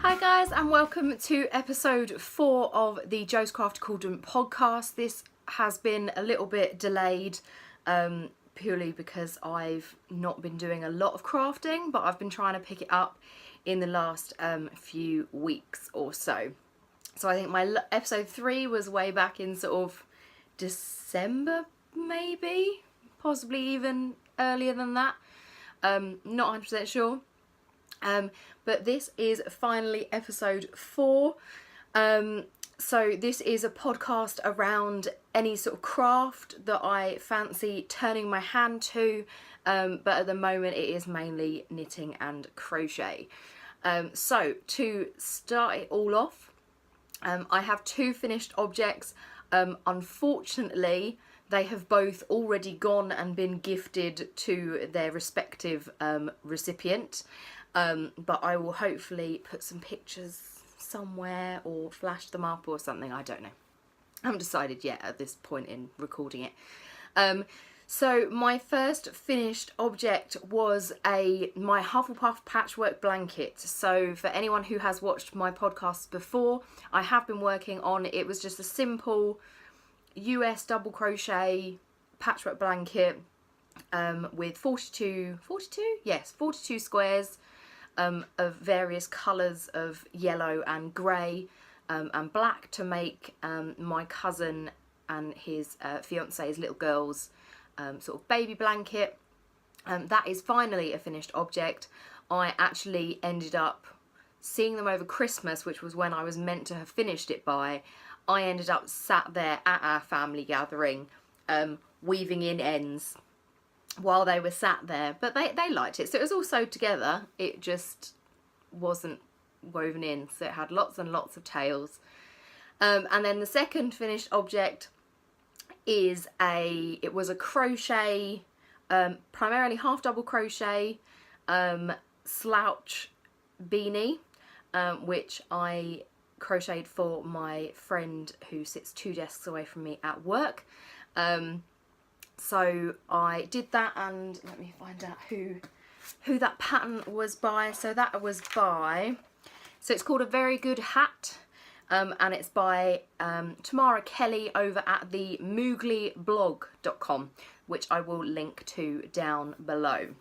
Hi guys, and welcome to episode 4 of the Jo's Crafty Cauldron podcast. This has been a little bit delayed purely because I've not been doing a lot of crafting, but I've been trying to pick it up in the last few weeks or so. So I think my episode 3 was way back in sort of December, maybe, possibly even earlier than that. Not 100% sure. But this is finally episode 4. So this is a podcast around any sort of craft that I fancy turning my hand to, but at the moment it is mainly knitting and crochet. So to start it all off, I have 2 finished objects. Unfortunately, they have both already gone and been gifted to their respective recipient. But I will hopefully put some pictures somewhere or flash them up or something. I don't know. I haven't decided yet at this point in recording it. So my first finished object was my Hufflepuff patchwork blanket. So for anyone who has watched my podcasts before, I have been working on, it was just a simple US double crochet patchwork blanket with 42 squares of various colours of yellow and grey and black to make my cousin and his fiance's little girl's sort of baby blanket. That is finally a finished object. I actually ended up seeing them over Christmas, which was when I was meant to have finished it by. I ended up sat there at our family gathering weaving in ends while they were sat there, but they liked it. So it was all sewed together, it just wasn't woven in, so it had lots and lots of tails. And then the second finished object is it was a crochet, primarily half double crochet slouch beanie, which I crocheted for my friend who sits 2 desks away from me at work. So I did that, and let me find out who that pattern was by. So that was so it's called A Very Good Hat, and it's by Tamara Kelly over at the mooglyblog.com, which I will link to down below.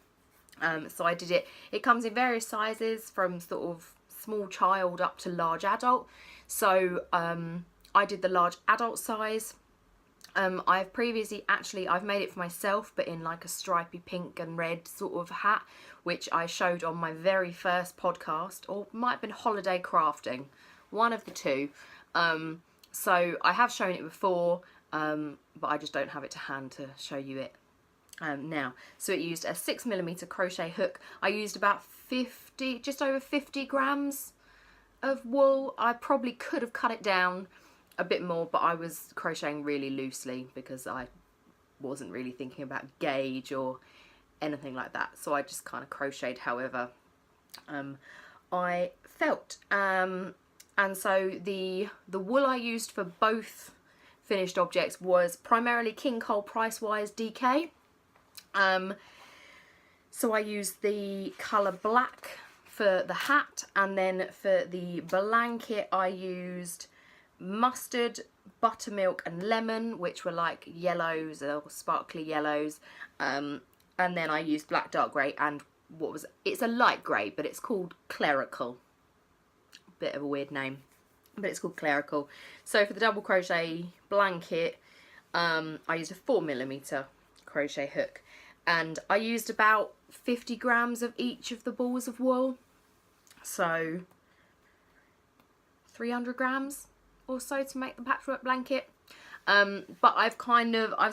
So I did it. It comes in various sizes from sort of small child up to large adult. So I did the large adult size. I've previously I've made it for myself, but in like a stripy pink and red sort of hat, which I showed on my very first podcast, or might have been holiday crafting, one of the two. So I have shown it before, but I just don't have it to hand to show you it now. So it used a 6mm crochet hook. I used about just over 50 grams of wool. I probably could have cut it down a bit more, but I was crocheting really loosely because I wasn't really thinking about gauge or anything like that, so I just kind of crocheted however I felt. And so the wool I used for both finished objects was primarily King Cole Price Wise DK. So I used the colour black for the hat, and then for the blanket I used mustard, buttermilk and lemon, which were like yellows or sparkly yellows, and then I used black, dark grey, and it's a light grey, but it's called clerical. Bit of a weird name, but it's called clerical. So for the double crochet blanket, I used a 4mm crochet hook, and I used about 50 grams of each of the balls of wool, so 300 grams or so to make the patchwork blanket. But I've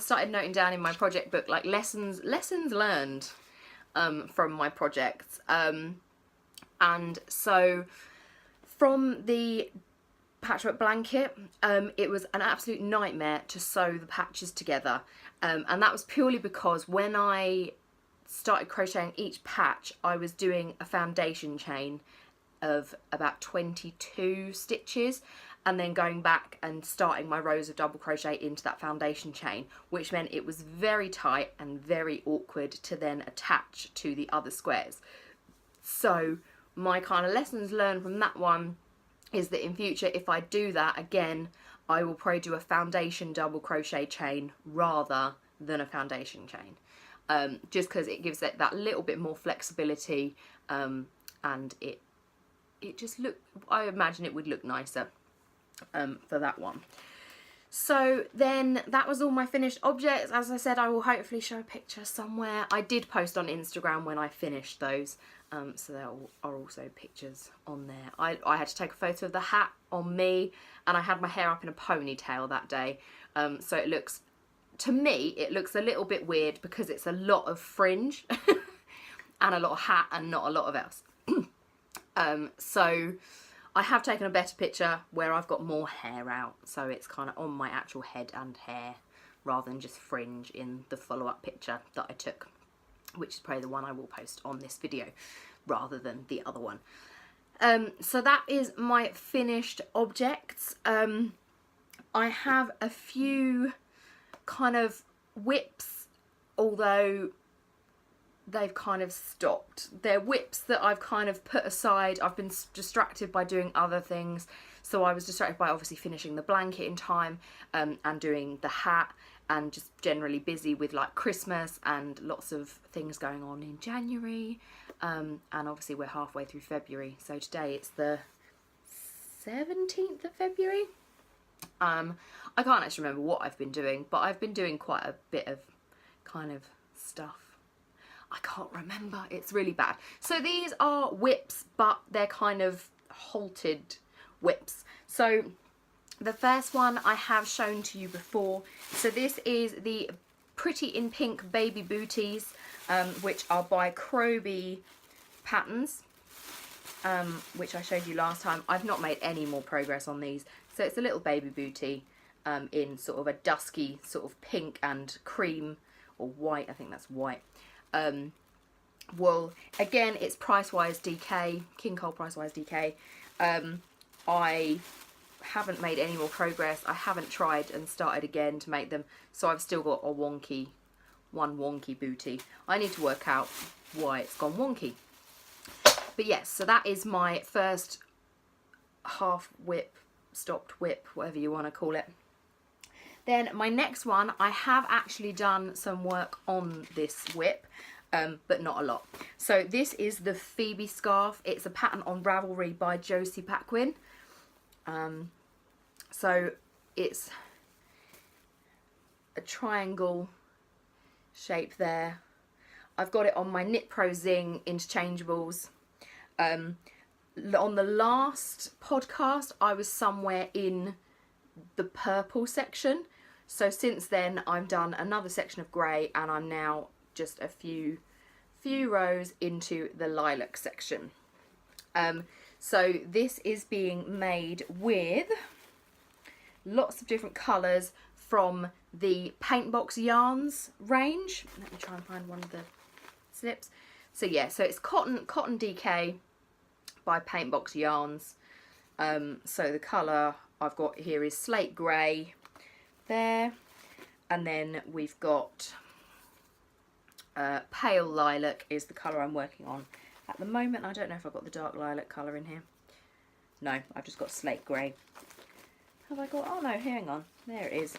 started noting down in my project book like lessons learned from my projects, and so from the patchwork blanket, it was an absolute nightmare to sew the patches together, and that was purely because when I started crocheting each patch, I was doing a foundation chain of about 22 stitches, and then going back and starting my rows of double crochet into that foundation chain, which meant it was very tight and very awkward to then attach to the other squares. So my kind of lessons learned from that one is that in future, if I do that again, I will probably do a foundation double crochet chain rather than a foundation chain. Just because it gives it that little bit more flexibility, and it just I imagine it would look nicer for that one. So then that was all my finished objects. As I said, I will hopefully show a picture somewhere. I did post on Instagram when I finished those, so there are also pictures on there. I had to take a photo of the hat on me, and I had my hair up in a ponytail that day, so it looks, to me, it looks a little bit weird because it's a lot of fringe and a lot of hat and not a lot of else. So I have taken a better picture where I've got more hair out, so it's kind of on my actual head and hair rather than just fringe in the follow-up picture that I took, which is probably the one I will post on this video rather than the other one. So that is my finished objects. I have a few kind of whips, although they've kind of stopped. They're whips that I've kind of put aside. I've been distracted by doing other things. So I was distracted by obviously finishing the blanket in time, and doing the hat, and just generally busy with like Christmas and lots of things going on in January. And obviously we're halfway through February. So today it's the 17th of February. I can't actually remember what I've been doing, but I've been doing quite a bit of kind of stuff. I can't remember, it's really bad. So these are whips, but they're kind of halted whips. So the first one I have shown to you before. So this is the Pretty in Pink Baby Booties, which are by Crafty Patterns, which I showed you last time. I've not made any more progress on these. So it's a little baby booty in sort of a dusky sort of pink and cream, or white, I think that's white, wool. Again, it's Price-Wise DK, King Cole Price-Wise DK. I haven't made any more progress. I haven't tried and started again to make them, so I've still got one wonky booty. I need to work out why it's gone wonky. But yes, so that is my first half whip, stopped whip, whatever you want to call it. Then my next one, I have actually done some work on this whip, but not a lot. So this is the Phoebe scarf. It's a pattern on Ravelry by Josie Paquin. So it's a triangle shape there. I've got it on my Knit Pro Zing interchangeables. On the last podcast, I was somewhere in the purple section. So since then, I've done another section of grey, and I'm now just a few rows into the lilac section. So this is being made with lots of different colours from the Paintbox Yarns range. Let me try and find one of the slips. So yeah, so it's cotton DK by Paintbox Yarns. So the colour I've got here is slate grey there, and then we've got pale lilac is the colour I'm working on at the moment. I don't know if I've got the dark lilac colour in here. No, I've just got slate grey. Have I got, oh no, hang on, there it is.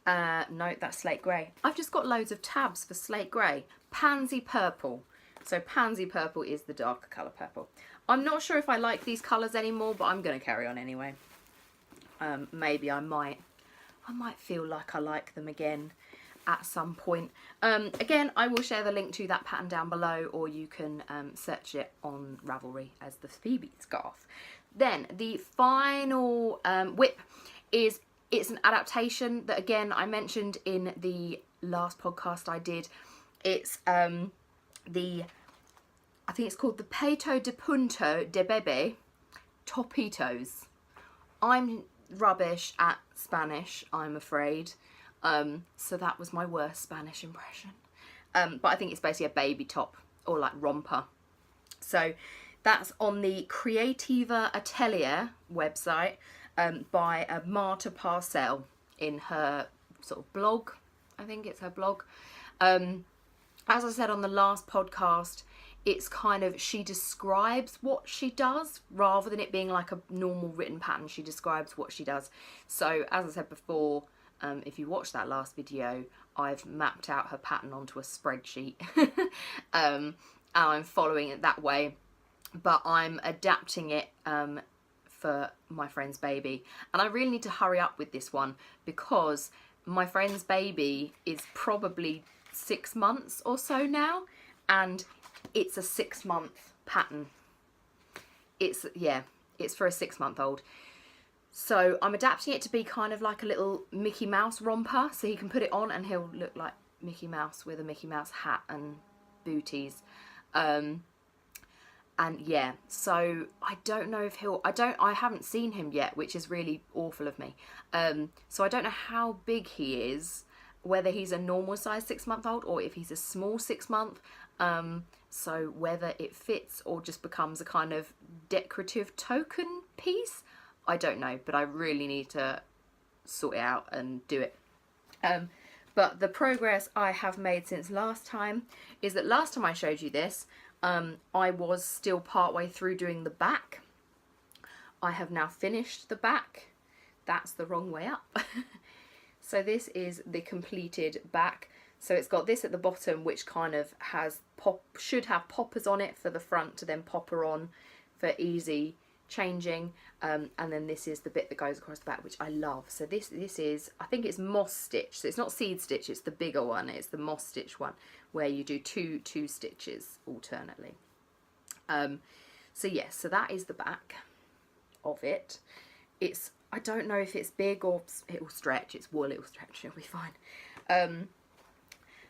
No, that's slate grey. I've just got loads of tabs for slate grey. Pansy purple. So pansy purple is the darker colour purple. I'm not sure if I like these colours anymore, but I'm going to carry on anyway. Maybe I might feel like I like them again at some point. Again, I will share the link to that pattern down below, or you can search it on Ravelry as the Phoebe scarf. Then the final whip is, it's an adaptation that again I mentioned in the last podcast I did. It's I think it's called the Peito de Punto de Bebe Topitos. I'm rubbish at Spanish, I'm afraid. So that was my worst Spanish impression. But I think it's basically a baby top, or like romper. So that's on the Creativa Atelier website by Marta Parcell in her sort of blog. I think it's her blog. As I said on the last podcast, it's kind of, she describes what she does rather than it being like a normal written pattern. She describes what she does. So as I said before, if you watched that last video, I've mapped out her pattern onto a spreadsheet and I'm following it that way, but I'm adapting it for my friend's baby. And I really need to hurry up with this one because my friend's baby is probably 6 months or so now, and it's a 6-month pattern. It's for a 6-month-old. So I'm adapting it to be kind of like a little Mickey Mouse romper, so he can put it on and he'll look like Mickey Mouse with a Mickey Mouse hat and booties. And yeah, so I don't know if I haven't seen him yet, which is really awful of me. So I don't know how big he is, whether he's a normal size 6-month-old or if he's a small 6-month. So whether it fits or just becomes a kind of decorative token piece, I don't know, but I really need to sort it out and do it. But the progress I have made since last time is that last time I showed you this, I was still partway through doing the back. I have now finished the back. That's the wrong way up. So this is the completed back. So it's got this at the bottom, which kind of has should have poppers on it for the front to then popper on for easy changing, and then this is the bit that goes across the back, which I love. So this is, I think it's moss stitch, so it's not seed stitch, it's the bigger one, it's the moss stitch one where you do two stitches alternately. So yes, so that is the back of it. I don't know if it's big or it will stretch, it's wool, it will stretch, it'll be fine.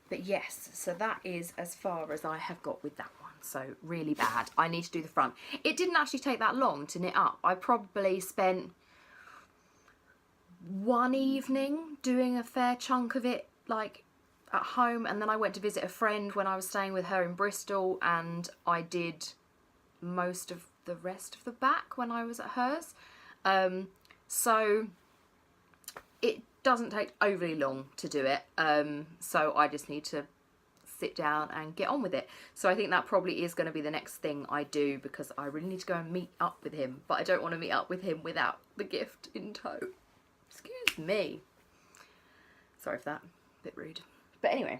But yes, so that is as far as I have got with that one. So really bad. I need to do the front. It didn't actually take that long to knit up. I probably spent one evening doing a fair chunk of it, like at home, and then I went to visit a friend when I was staying with her in Bristol, and I did most of the rest of the back when I was at hers. So it doesn't take overly long to do it, so I just need to sit down and get on with it. So I think that probably is going to be the next thing I do, because I really need to go and meet up with him, but I don't want to meet up with him without the gift in tow. Excuse me. Sorry for that, a bit rude. But anyway,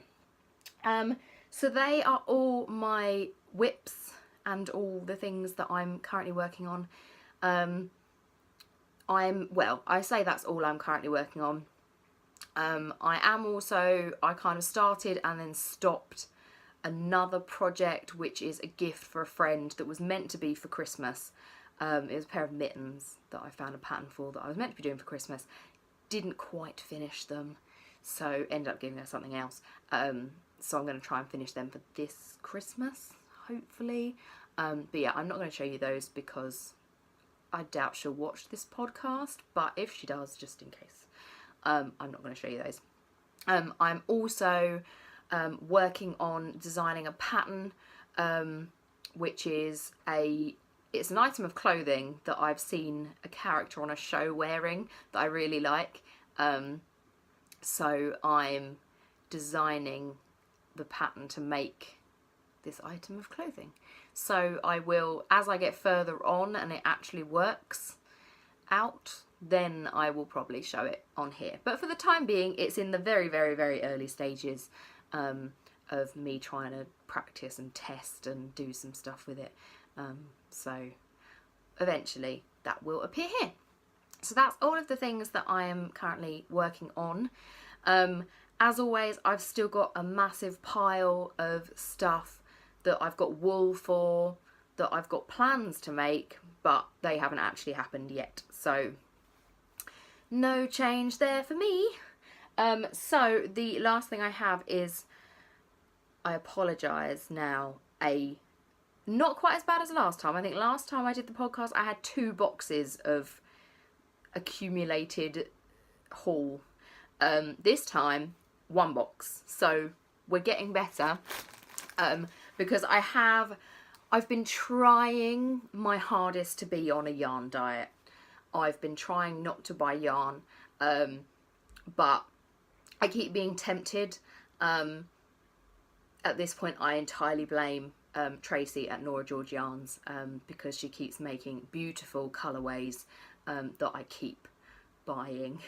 so they are all my whips and all the things that I'm currently working on. I say that's all I'm currently working on. I kind of started and then stopped another project, which is a gift for a friend that was meant to be for Christmas. It was a pair of mittens that I found a pattern for that I was meant to be doing for Christmas. Didn't quite finish them, so ended up giving her something else. So I'm going to try and finish them for this Christmas, hopefully. But yeah, I'm not going to show you those because I doubt she'll watch this podcast, but if she does, just in case. I'm not going to show you those. I'm also working on designing a pattern, which is it's an item of clothing that I've seen a character on a show wearing that I really like. So I'm designing the pattern to make this item of clothing. So I will, as I get further on and it actually works out, then I will probably show it on here. But for the time being, it's in the very, very, very early stages of me trying to practice and test and do some stuff with it. So eventually that will appear here. So that's all of the things that I am currently working on. As always, I've still got a massive pile of stuff that I've got wool for, that I've got plans to make, but they haven't actually happened yet. So no change there for me. So the last thing I have is, I apologise now, not quite as bad as last time. I think last time I did the podcast, I had 2 boxes of accumulated haul. This time, 1 box. So we're getting better. Because I've been trying my hardest to be on a yarn diet. I've been trying not to buy yarn, but I keep being tempted. At this point, I entirely blame Tracy at Nora George Yarns, because she keeps making beautiful colourways that I keep buying.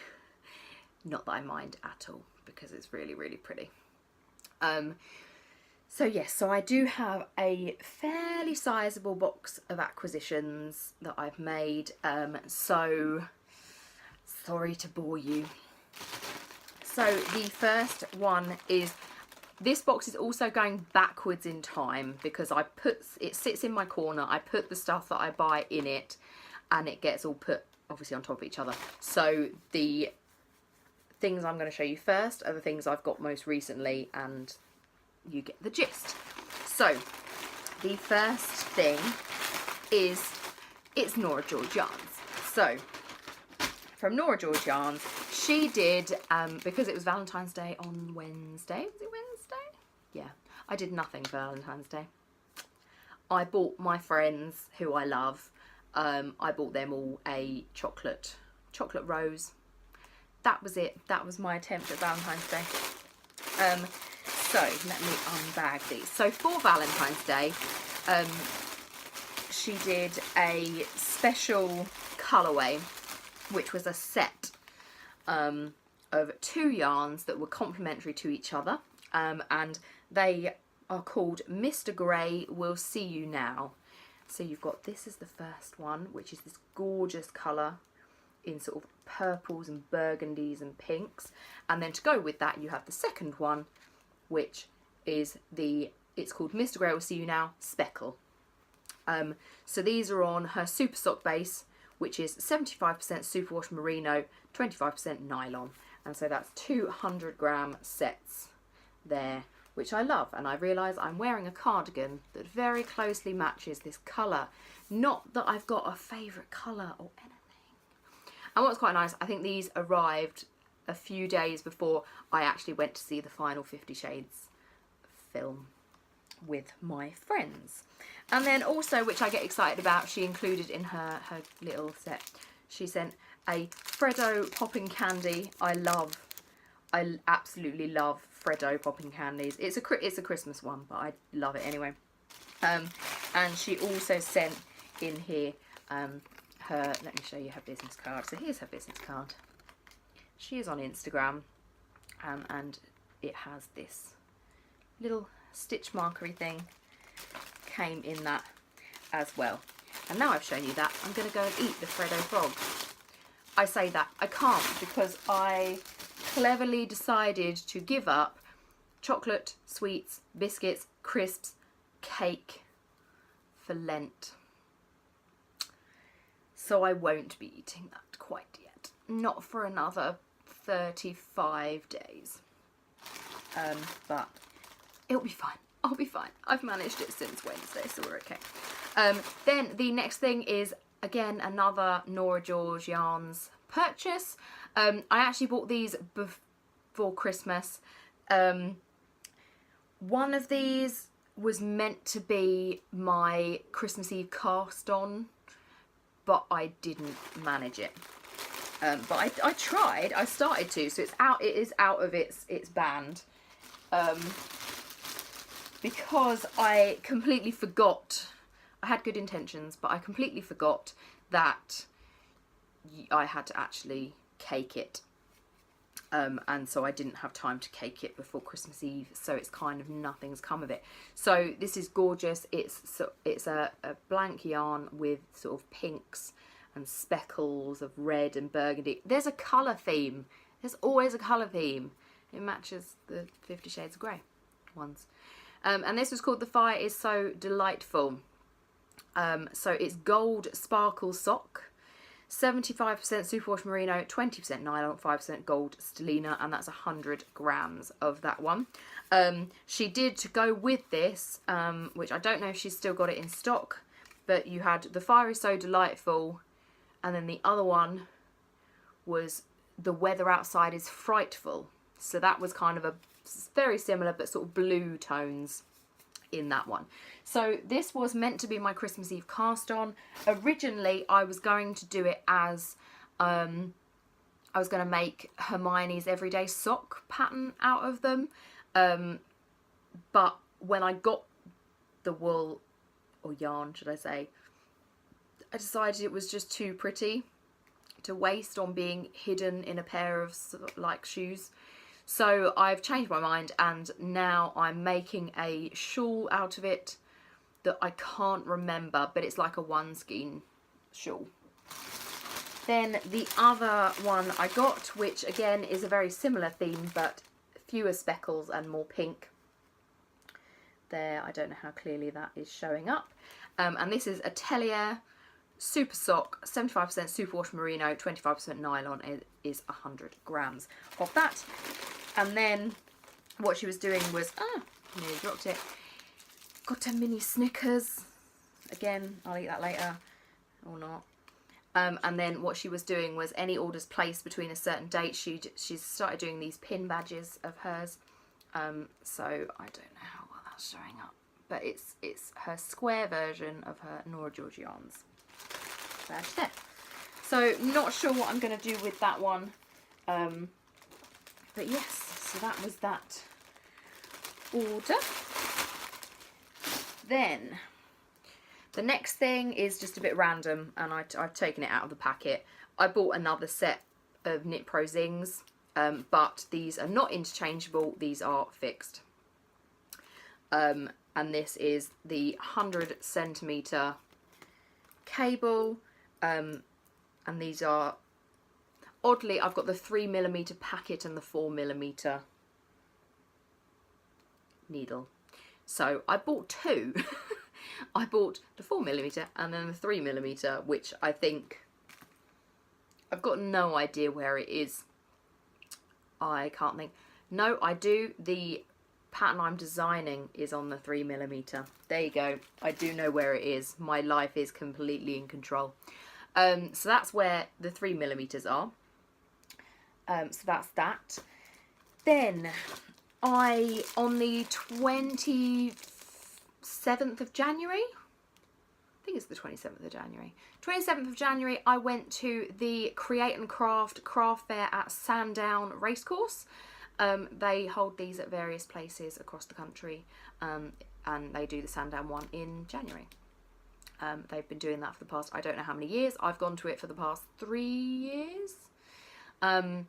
Not that I mind at all, because it's really, really pretty. So yes, so I do have a fairly sizable box of acquisitions that I've made. So sorry to bore you. So the first one is, this box is also going backwards in time, because it sits in my corner. I put the stuff that I buy in it, and it gets all put obviously on top of each other. So the things I'm going to show you first are the things I've got most recently, and you get the gist. So the first thing is, it's Nora George Yarns. So from Nora George Yarns, she did, because it was Valentine's Day on Wednesday. Was it Wednesday? Yeah, I did nothing for Valentine's Day. I bought my friends, who I love, I bought them all a chocolate rose. That was it. That was my attempt at Valentine's Day. So let me unbag these. So for Valentine's Day, she did a special colourway, which was a set of 2 yarns that were complementary to each other, and they are called Mr. Grey Will See You Now. So you've got, this is the first one, which is this gorgeous colour in sort of purples and burgundies and pinks, and then to go with that you have the second one, which is it's called Mr. Grey Will See You Now Speckle. So these are on her super sock base, which is 75% superwash merino, 25% nylon, and so that's 200-gram sets there, which I love. And I realise I'm wearing a cardigan that very closely matches this colour. Not that I've got a favourite colour or anything. And what's quite nice, I think these arrived a few days before I actually went to see the final 50 Shades film with my friends. And then also, which I get excited about, she included in her little set, she sent a Freddo popping candy. I absolutely love Freddo popping candies. It's a Christmas one, but I love it anyway. And she also sent in here let me show you her business card. So here's her business card. She is on Instagram, and it has this little stitch markery thing, came in that as well. And now I've shown you that, I'm going to go and eat the Freddo frog. I say that, I can't, because I cleverly decided to give up chocolate, sweets, biscuits, crisps, cake for Lent. So I won't be eating that quite yet. Not for another 35 days. But it'll be fine. I'll be fine. I've managed it since Wednesday, so we're okay. Then the next thing is, again, another Nora George Yarns purchase. I actually bought these before Christmas. One of these was meant to be my Christmas Eve cast on, but I didn't manage it. But I tried. I started to, so it's out. It is out of its band. Because I completely forgot. I had good intentions, but I completely forgot that I had to actually cake it. And so I didn't have time to cake it before Christmas Eve, so it's kind of nothing's come of it. So this is gorgeous. It's a blank yarn with sort of pinks and speckles of red and burgundy. There's a colour theme. There's always a colour theme. It matches the 50 Shades of Grey ones. And this was called The Fire Is So Delightful. So it's gold sparkle sock, 75% superwash merino, 20% nylon, 5% gold stellina, and that's 100 grams of that one. She did, to go with this, which I don't know if she's still got it in stock, but you had The Fire Is So Delightful, and then the other one was The Weather Outside Is Frightful. So that was kind of a very similar but sort of blue tones in that one. So this was meant to be my Christmas Eve cast on. Originally I was going to do it as I was going to make Hermione's everyday sock pattern out of them, but when I got the wool, or yarn should I say, I decided it was just too pretty to waste on being hidden in a pair of like shoes. So I've changed my mind, and now I'm making a shawl out of it that I can't remember, but it's like a one skein shawl. Then the other one I got, which again is a very similar theme but fewer speckles and more pink. There, I don't know how clearly that is showing up. And this is Atelier Super Sock, 75% superwash merino, 25% nylon. It is 100 grams of that. And then what she was doing was, nearly dropped it. Got a mini Snickers. Again, I'll eat that later, or not. And then what she was doing was any orders placed between a certain date, she's started doing these pin badges of hers. So I don't know how well that's showing up, but it's her square version of her Nora Georgians badge there. So not sure what I'm going to do with that one, but yes, so that was that order. Then the next thing is just a bit random, and I've taken it out of the packet. I bought another set of Knit Pro Zings, but these are not interchangeable, these are fixed. And this is the 100 centimetre cable, and these are, oddly, I've got the 3mm packet and the 4mm needle. So I bought two. I bought the 4mm and then the 3mm, which I think, I've got no idea where it is. I can't think. No, I do. The pattern I'm designing is on the 3mm. There you go. I do know where it is. My life is completely in control. So that's where the 3mm are. So that's that. Then on the 27th of January, I think it's the 27th of January. 27th of January, I went to the Create and Craft Fair at Sandown Racecourse. They hold these at various places across the country, and they do the Sandown one in January. They've been doing that for the past, I don't know how many years. I've gone to it for the past 3 years. And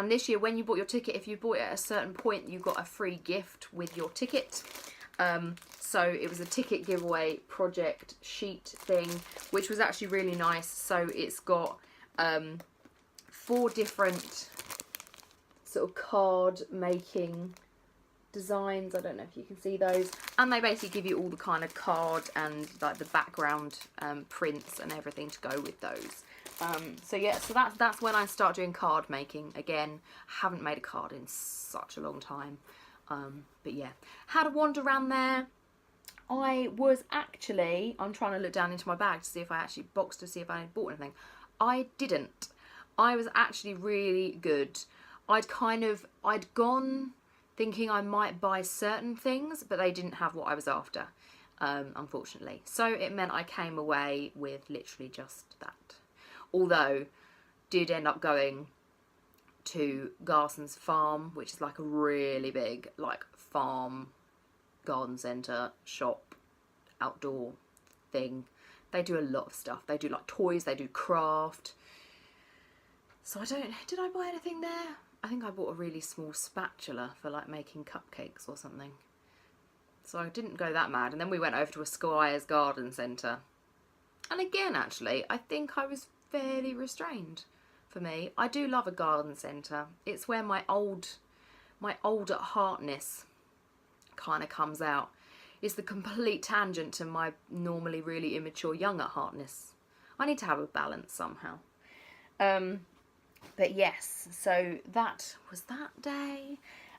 this year, when you bought your ticket, if you bought it at a certain point, you got a free gift with your ticket. So it was a ticket giveaway project sheet thing, which was actually really nice. So it's got 4 different sort of card making designs. I don't know if you can see those. And they basically give you all the kind of card and like the background prints and everything to go with those. So yeah, so that's when I start doing card making again. Haven't made a card in such a long time. But yeah, had a wander around there. I was actually, I'm trying to look down into my bag to see if I actually boxed to see if I had bought anything. I didn't. I was actually really good. I'd gone thinking I might buy certain things, but they didn't have what I was after, unfortunately. So it meant I came away with literally just that. Although, did end up going to Garson's Farm, which is like a really big like farm, garden centre, shop, outdoor thing. They do a lot of stuff. They do like toys, they do craft. So did I buy anything there? I think I bought a really small spatula for like making cupcakes or something. So I didn't go that mad. And then we went over to a Squire's garden centre. And again, actually, I think I was fairly restrained for me. I do love a garden centre. It's where my old at heartness kind of comes out. It's the complete tangent to my normally really immature young at heartness. I need to have a balance somehow. But yes, so that was that day.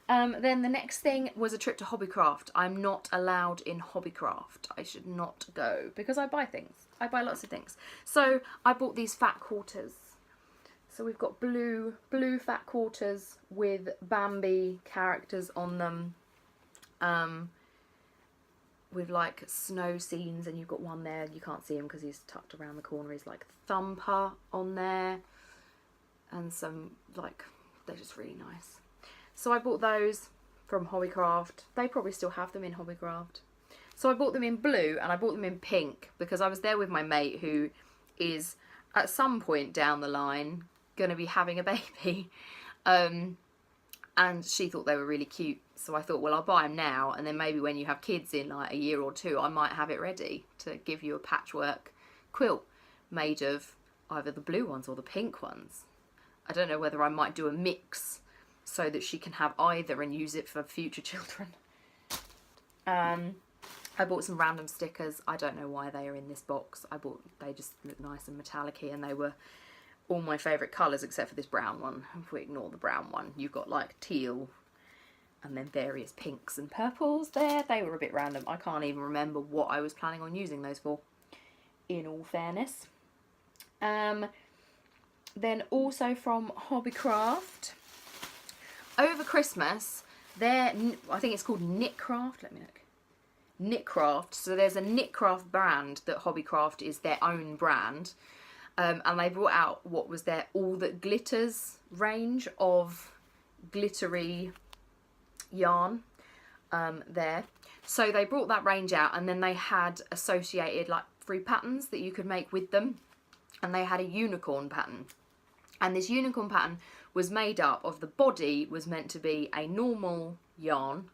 Then the next thing was a trip to Hobbycraft. I'm not allowed in Hobbycraft. I should not go because I buy things. I buy lots of things. So I bought these fat quarters. So we've got blue fat quarters with Bambi characters on them. With like snow scenes, and you've got one there, you can't see him because he's tucked around the corner. He's like Thumper on there. And some, like, they're just really nice. So I bought those from Hobbycraft. They probably still have them in Hobbycraft. So I bought them in blue and I bought them in pink because I was there with my mate who is at some point down the line going to be having a baby. And she thought they were really cute. So I thought, well, I'll buy them now, and then maybe when you have kids in like a year or two, I might have it ready to give you a patchwork quilt made of either the blue ones or the pink ones. I don't know whether I might do a mix so that she can have either and use it for future children. I bought some random stickers. I don't know why they are in this box. They just look nice and metallic-y, and they were all my favourite colours except for this brown one. If we ignore the brown one, you've got like teal and then various pinks and purples there. They were a bit random. I can't even remember what I was planning on using those for, in all fairness. Then also from Hobbycraft, over Christmas, I think it's called Knitcraft. Let me look. Knitcraft. So there's a Knitcraft brand that Hobbycraft is their own brand. And they brought out what was their All That Glitters range of glittery yarn there. So they brought that range out, and then they had associated like free patterns that you could make with them. And they had a unicorn pattern. And this unicorn pattern was made up of, the body was meant to be a normal yarn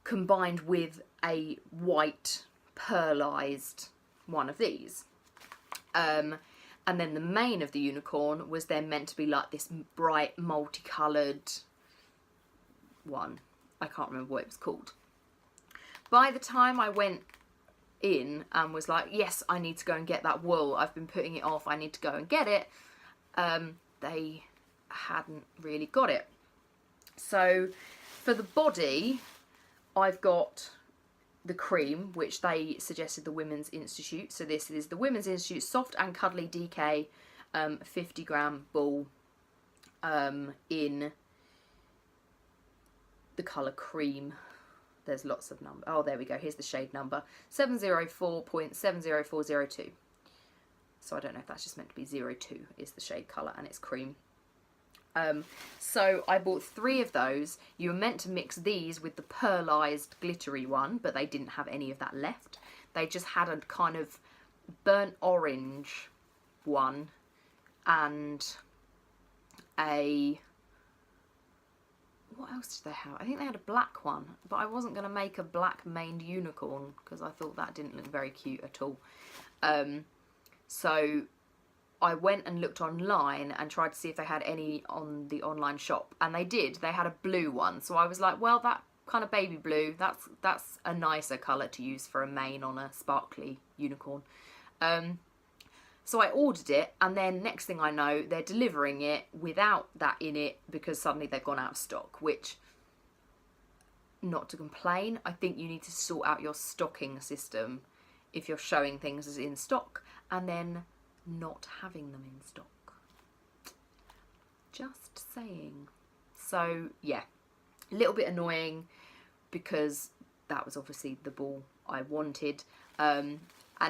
combined with a white pearlized one of these. And then the mane of the unicorn was then meant to be like this bright multicoloured one. I can't remember what it was called. By the time I went in and was like, yes, I need to go and get that wool, I've been putting it off, I need to go and get it, they hadn't really got it. So for the body, I've got the cream, which they suggested the Women's Institute. So this is the Women's Institute Soft and Cuddly DK 50-gram ball in the colour cream. There's lots of numbers. Oh, there we go. Here's the shade number. 704.70402. So I don't know if that's just meant to be 02 is the shade colour, and it's cream. So I bought 3 of those. You were meant to mix these with the pearlized glittery one, but they didn't have any of that left. They just had a kind of burnt orange one and a... what else did they have? I think they had a black one, but I wasn't going to make a black maned unicorn because I thought that didn't look very cute at all. So I went and looked online and tried to see if they had any on the online shop, and they did. They had a blue one, so I was like, well, that kind of baby blue, that's a nicer colour to use for a mane on a sparkly unicorn. So I ordered it, and then next thing I know, they're delivering it without that in it because suddenly they've gone out of stock, which, not to complain, I think you need to sort out your stocking system if you're showing things as in stock and then not having them in stock. Just saying. So yeah, a little bit annoying because that was obviously the ball I wanted. And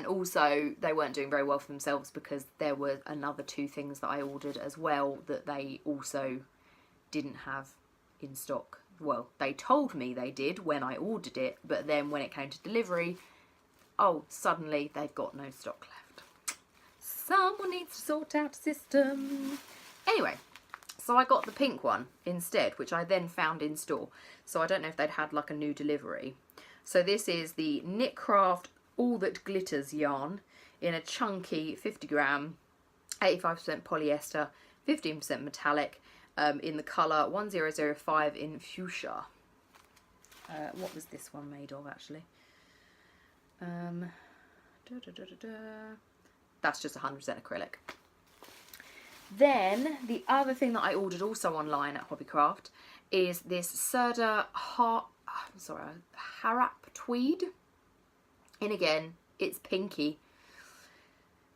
also they weren't doing very well for themselves because there were another 2 things that I ordered as well that they also didn't have in stock. Well, they told me they did when I ordered it, but then when it came to delivery, oh, suddenly they've got no stock left. Someone needs to sort out the system. Anyway, so I got the pink one instead, which I then found in store. So I don't know if they'd had like a new delivery. So this is the Knitcraft All That Glitters yarn in a chunky 50-gram, 85% polyester, 15% metallic, in the colour 1005 in fuchsia. What was this one made of actually? That's just 100% acrylic. Then the other thing that I ordered also online at Hobbycraft is this Serda Harap tweed. And again, it's pinky.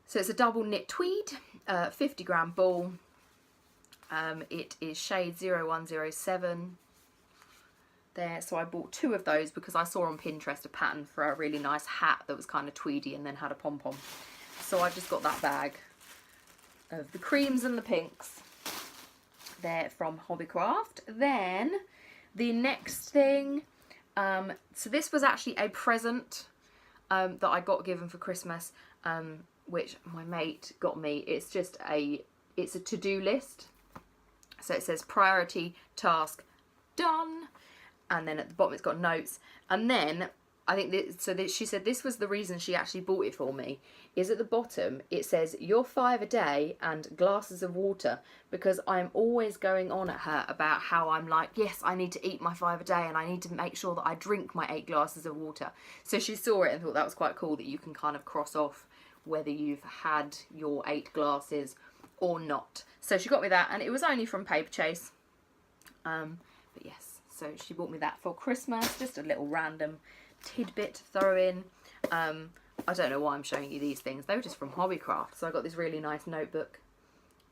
So it's a double knit tweed, 50-gram ball. It is shade 0107 there. So I bought 2 of those because I saw on Pinterest a pattern for a really nice hat that was kind of tweedy and then had a pom-pom. So I've just got that bag of the creams and the pinks there from Hobbycraft. Then the next thing So this was actually a present that I got given for Christmas, which my mate got me. It's a to-do list. So it says priority, task, done. And then at the bottom it's got notes. And then I think she said this was the reason she actually bought it for me, is at the bottom it says your 5 a day and glasses of water, because I'm always going on at her about how I'm like, yes, I need to eat my 5 a day and I need to make sure that I drink my 8 glasses of water. So she saw it and thought that was quite cool, that you can kind of cross off whether you've had your 8 glasses or not. So she got me that, and it was only from Paperchase. But yes, so she bought me that for Christmas, just a little random tidbit to throw in. I don't know why I'm showing you these things. They were just from Hobbycraft. So I got this really nice notebook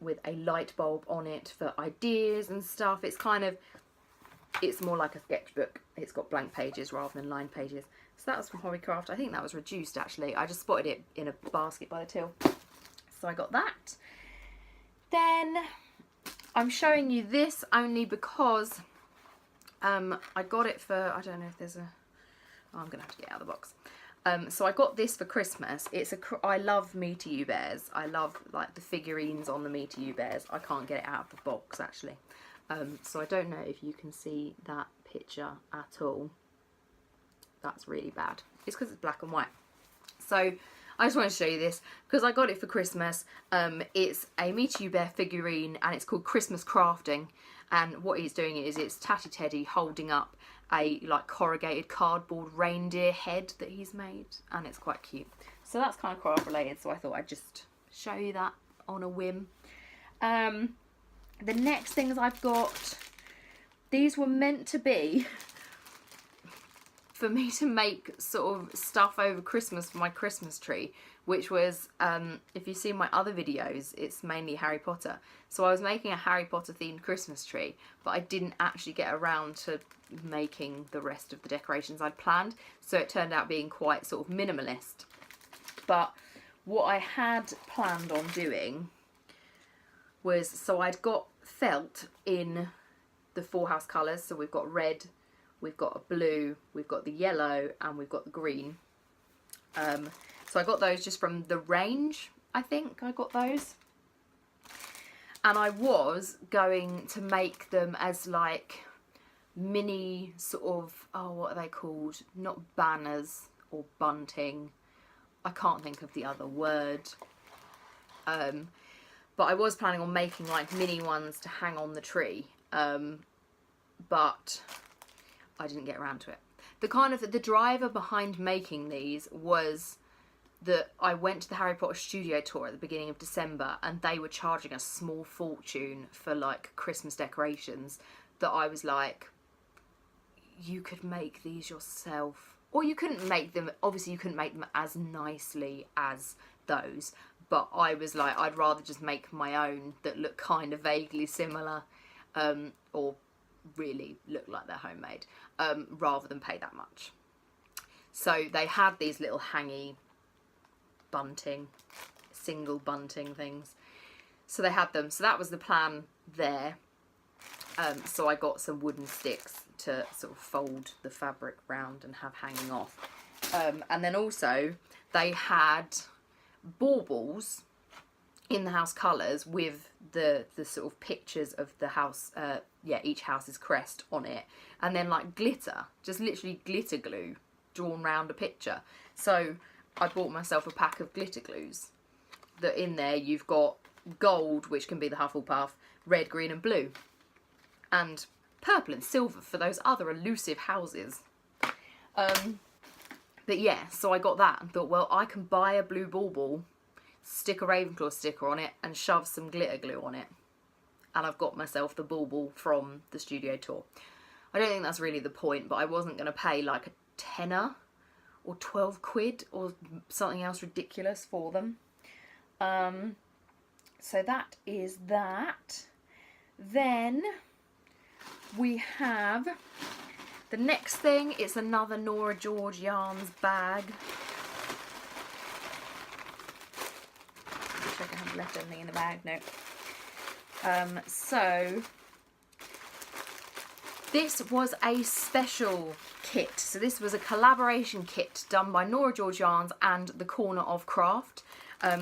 with a light bulb on it for ideas and stuff. It's more like a sketchbook. It's got blank pages rather than lined pages. So that was from Hobbycraft. I think that was reduced actually. I just spotted it in a basket by the till. So I got that. Then I'm showing you this only because I got it for, I don't know if there's a, oh, I'm going to have to get out of the box. So I got this for Christmas. I love Meter You Bears. I love like the figurines on the Meter You Bears. I can't get it out of the box actually. So I don't know if you can see that picture at all. That's really bad. It's because it's black and white. So I just want to show you this because I got it for Christmas. It's a Meter You Bear figurine and it's called Christmas Crafting. And what he's doing is it's Tatty Teddy holding up a like corrugated cardboard reindeer head that he's made, and it's quite cute. So that's kind of craft related, so I thought I'd just show you that on a whim. The next things I've got, these were meant to be for me to make sort of stuff over Christmas for my Christmas tree, which was, if you've seen my other videos, it's mainly Harry Potter. So I was making a Harry Potter themed Christmas tree, but I didn't actually get around to making the rest of the decorations I'd planned. So it turned out being quite sort of minimalist. But what I had planned on doing was, so I'd got felt in the 4 house colours. So we've got red, we've got a blue, we've got the yellow, and we've got the green. So I got those just from the range, I think I got those. And I was going to make them as like mini sort of, oh, what are they called? Not banners or bunting. I can't think of the other word. But I was planning on making like mini ones to hang on the tree. But I didn't get around to it. The driver behind making these was that I went to the Harry Potter studio tour at the beginning of December, and they were charging a small fortune for like Christmas decorations, that I was like, you could make these yourself. Or you couldn't make them, obviously you couldn't make them as nicely as those, but I was like, I'd rather just make my own that look kind of vaguely similar, or really look like they're homemade, rather than pay that much. So they had these little hangy bunting, single bunting things. So they had them. So that was the plan there. So I got some wooden sticks to sort of fold the fabric round and have hanging off. And then also they had baubles in the house colours with the sort of pictures of the house, each house's crest on it. And then like glitter, just literally glitter glue drawn round a picture. So I bought myself a pack of glitter glues that in there you've got gold, which can be the Hufflepuff, red, green and blue, and purple and silver for those other elusive houses. But yeah, so I got that and thought, well, I can buy a blue bauble, stick a Ravenclaw sticker on it and shove some glitter glue on it. And I've got myself the bauble from the studio tour. I don't think that's really the point, but I wasn't going to pay like a tenner or 12 quid or something else ridiculous for them. So that is that. Then we have the next thing. It's another Nora George Yarns bag. Check I haven't left anything in the bag. No. So This was a special kit. So this was a collaboration kit done by Nora George Yarns and the Corner of Craft.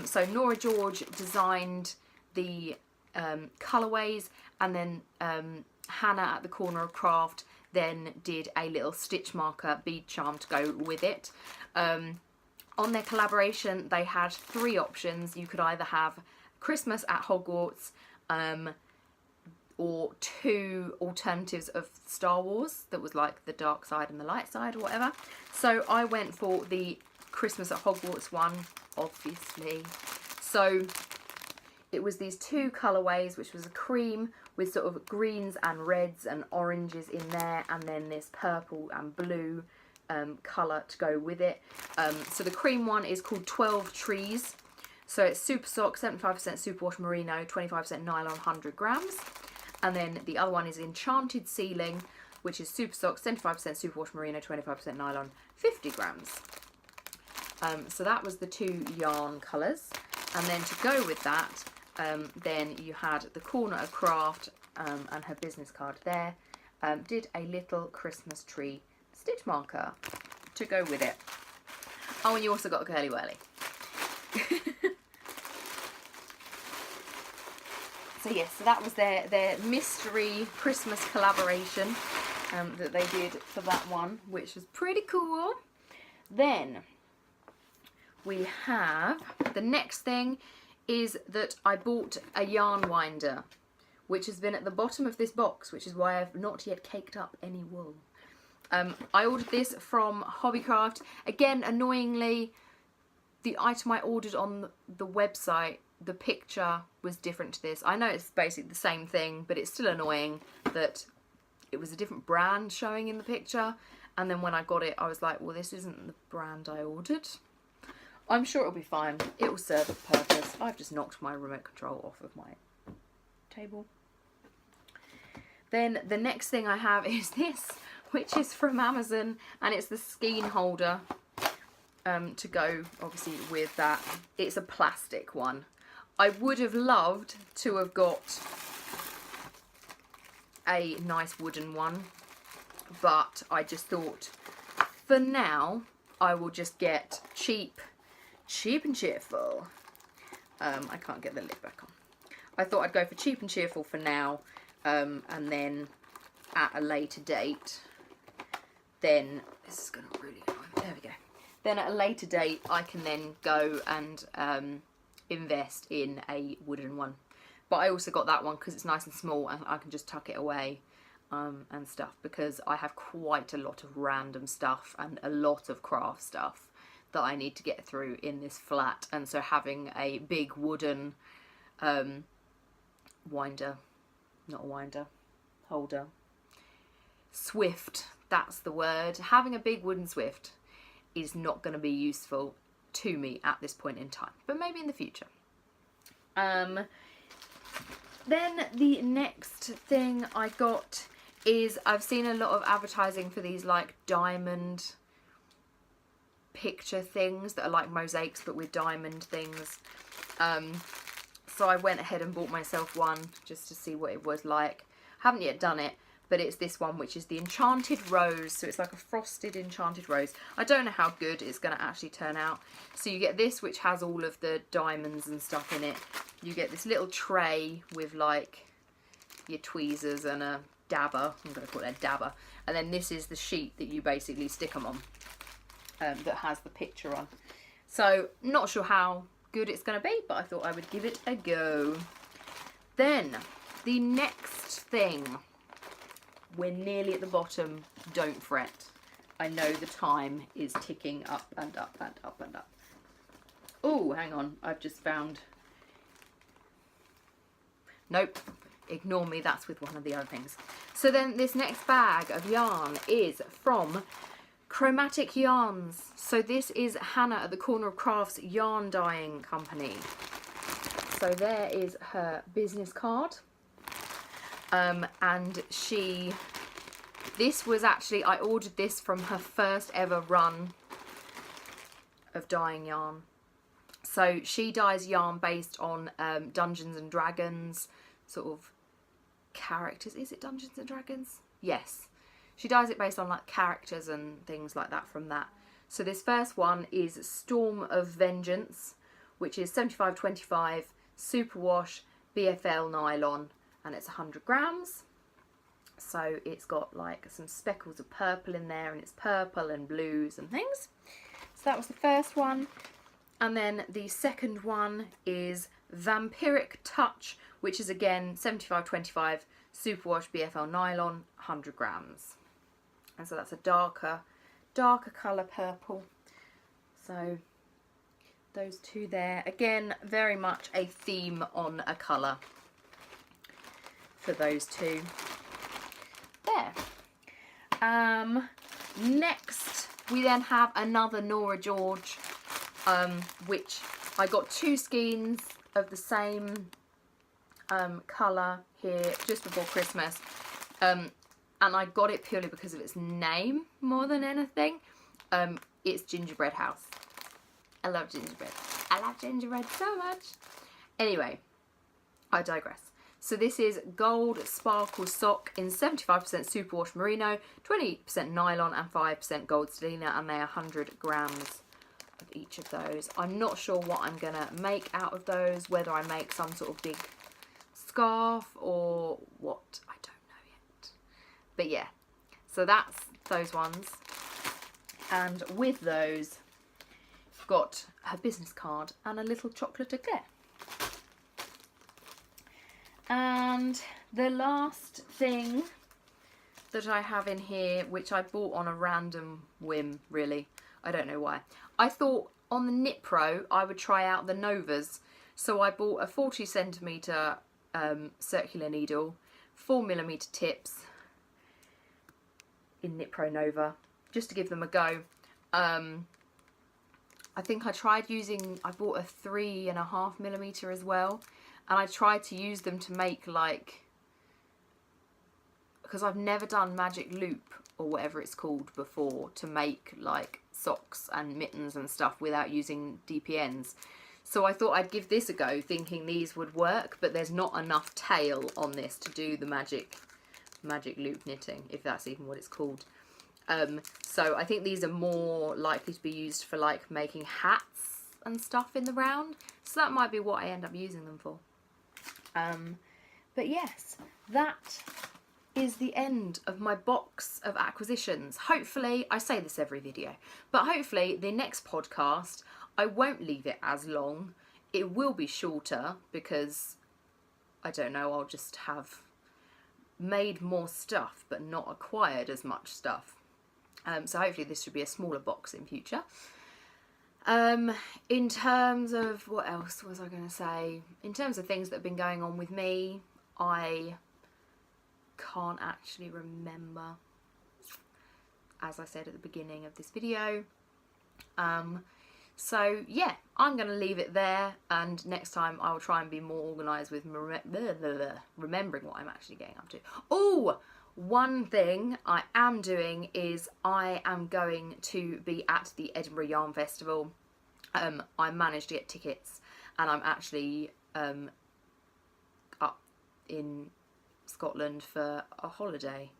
So Nora George designed the colourways, and then Hannah at the Corner of Craft then did a little stitch marker bead charm to go with it. On their collaboration, they had 3 options. You could either have Christmas at Hogwarts, or 2 alternatives of Star Wars that was like the dark side and the light side or whatever. So I went for the Christmas at Hogwarts one, obviously. So it was these 2 colourways, which was a cream with sort of greens and reds and oranges in there, and then this purple and blue colour to go with it. So the cream one is called 12 Trees. So it's super sock, 75% superwash merino, 25% nylon, 100 grams. And then the other one is Enchanted Ceiling, which is super sock, 75% superwash merino, 25% nylon, 50 grams. So that was the 2 yarn colours. And then to go with that, then you had the Corner of Craft and her business card there. Did a little Christmas tree stitch marker to go with it. Oh, and you also got a curly whirly. So yes, so that was their mystery Christmas collaboration that they did for that one, which was pretty cool. Then we have, the next thing is that I bought a yarn winder, which has been at the bottom of this box, which is why I've not yet caked up any wool. I ordered this from Hobbycraft. Again, annoyingly, the item I ordered on the website, the picture was different to this. I know it's basically the same thing, but it's still annoying that it was a different brand showing in the picture. And then when I got it, I was like, well, this isn't the brand I ordered. I'm sure it'll be fine. It will serve a purpose. I've just knocked my remote control off of my table. Then the next thing I have is this, which is from Amazon, and it's the skein holder to go, obviously, with that. It's a plastic one. I would have loved to have got a nice wooden one, but I just thought, for now, I will just get cheap and cheerful. I can't get the lid back on. I thought I'd go for cheap and cheerful for now, and then at a later date, then, this is going to really annoy me. There we go. Then at a later date, I can then go and invest in a wooden one. But I also got that one because it's nice and small and I can just tuck it away and stuff, because I have quite a lot of random stuff and a lot of craft stuff that I need to get through in this flat, and so having a big wooden holder, swift, that's the word, having a big wooden swift is not going to be useful to me at this point in time, but maybe in the future. Then the next thing I got is, I've seen a lot of advertising for these like diamond picture things that are like mosaics but with diamond things. So I went ahead and bought myself one just to see what it was like. Haven't yet done it, but it's this one, which is the Enchanted Rose. So it's like a frosted enchanted rose. I don't know how good it's going to actually turn out. So you get this, which has all of the diamonds and stuff in it. You get this little tray with like your tweezers and a dabber. I'm going to call it a dabber. And then this is the sheet that you basically stick them on, that has the picture on. So not sure how good it's going to be, but I thought I would give it a go. Then the next thing, we're nearly at the bottom, don't fret. I know the time is ticking up and up and up and up. Oh, hang on, I've just found... Nope, ignore me, that's with one of the other things. So then this next bag of yarn is from Chromatic Yarns. So this is Hannah at the Corner of Crafts yarn dyeing company. So there is her business card. And this was actually, I ordered this from her first ever run of dyeing yarn. So she dyes yarn based on Dungeons and Dragons sort of characters. Is it Dungeons and Dragons? Yes. She dyes it based on like characters and things like that from that. So this first one is Storm of Vengeance, which is 75/25 superwash BFL nylon, and it's 100 grams. So it's got like some speckles of purple in there, and it's purple and blues and things. So that was the first one. And then the second one is Vampiric Touch, which is again 75/25 superwash BFL nylon, 100 grams. And so that's a darker colour purple. So those two there. Again, very much a theme on a colour for those two. There. Next, we then have another Nora George, which I got 2 skeins of the same colour here just before Christmas. And I got it purely because of its name more than anything. It's Gingerbread House. I love gingerbread. I love gingerbread so much. Anyway, I digress. So this is Gold Sparkle Sock in 75% superwash merino, 20% nylon and 5% gold stellina, and they're 100 grams of each of those. I'm not sure what I'm going to make out of those, whether I make some sort of big scarf or what, I don't know yet. But yeah, so that's those ones. And with those, I've got her business card and a little chocolate eclair. And the last thing that I have in here, which I bought on a random whim, really, I don't know why. I thought on the Knit Pro I would try out the Novas, so I bought a 40cm circular needle, 4mm tips in Knit Pro Nova, just to give them a go. I think I tried using, I bought a 3.5mm as well, and I tried to use them to make like, because I've never done magic loop or whatever it's called before, to make like socks and mittens and stuff without using DPNs. So I thought I'd give this a go, thinking these would work, but there's not enough tail on this to do the magic loop knitting, if that's even what it's called. So I think these are more likely to be used for like making hats and stuff in the round. So that might be what I end up using them for. But yes, that is the end of my box of acquisitions. Hopefully, I say this every video, but hopefully the next podcast, I won't leave it as long. It will be shorter because, I don't know, I'll just have made more stuff but not acquired as much stuff. So hopefully this should be a smaller box in future. In terms of, what else was I going to say? In terms of things that have been going on with me, I can't actually remember, as I said at the beginning of this video. So yeah, I'm going to leave it there, and next time I will try and be more organised with remembering what I'm actually getting up to. Oh! One thing I am doing is I am going to be at the Edinburgh Yarn Festival. I managed to get tickets, and I'm actually up in Scotland for a holiday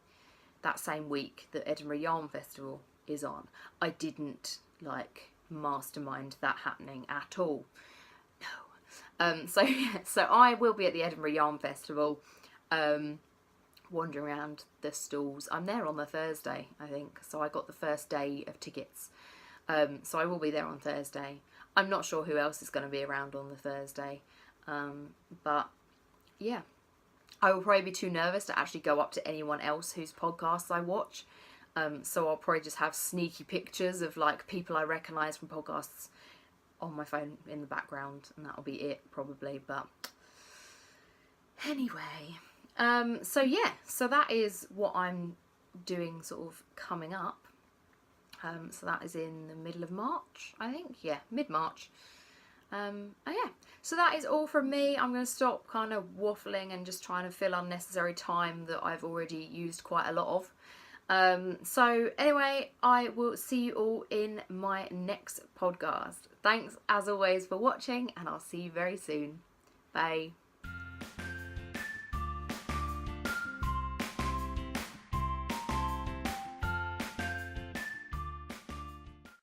that same week that Edinburgh Yarn Festival is on. I didn't like mastermind that happening at all. No. So I will be at the Edinburgh Yarn Festival. Wandering around the stalls. I'm there on the Thursday, I think, so I got the first day of tickets. So I will be there on Thursday. I'm not sure who else is going to be around on the Thursday, but yeah, I will probably be too nervous to actually go up to anyone else whose podcasts I watch. So I'll probably just have sneaky pictures of like people I recognise from podcasts on my phone in the background, and that'll be it probably. But anyway. So yeah, so that is what I'm doing sort of coming up. So that is in the middle of March, I think. Yeah, mid-March. Oh yeah, so that is all from me. I'm going to stop kind of waffling and just trying to fill unnecessary time that I've already used quite a lot of. So anyway, I will see you all in my next podcast. Thanks as always for watching, and I'll see you very soon. Bye.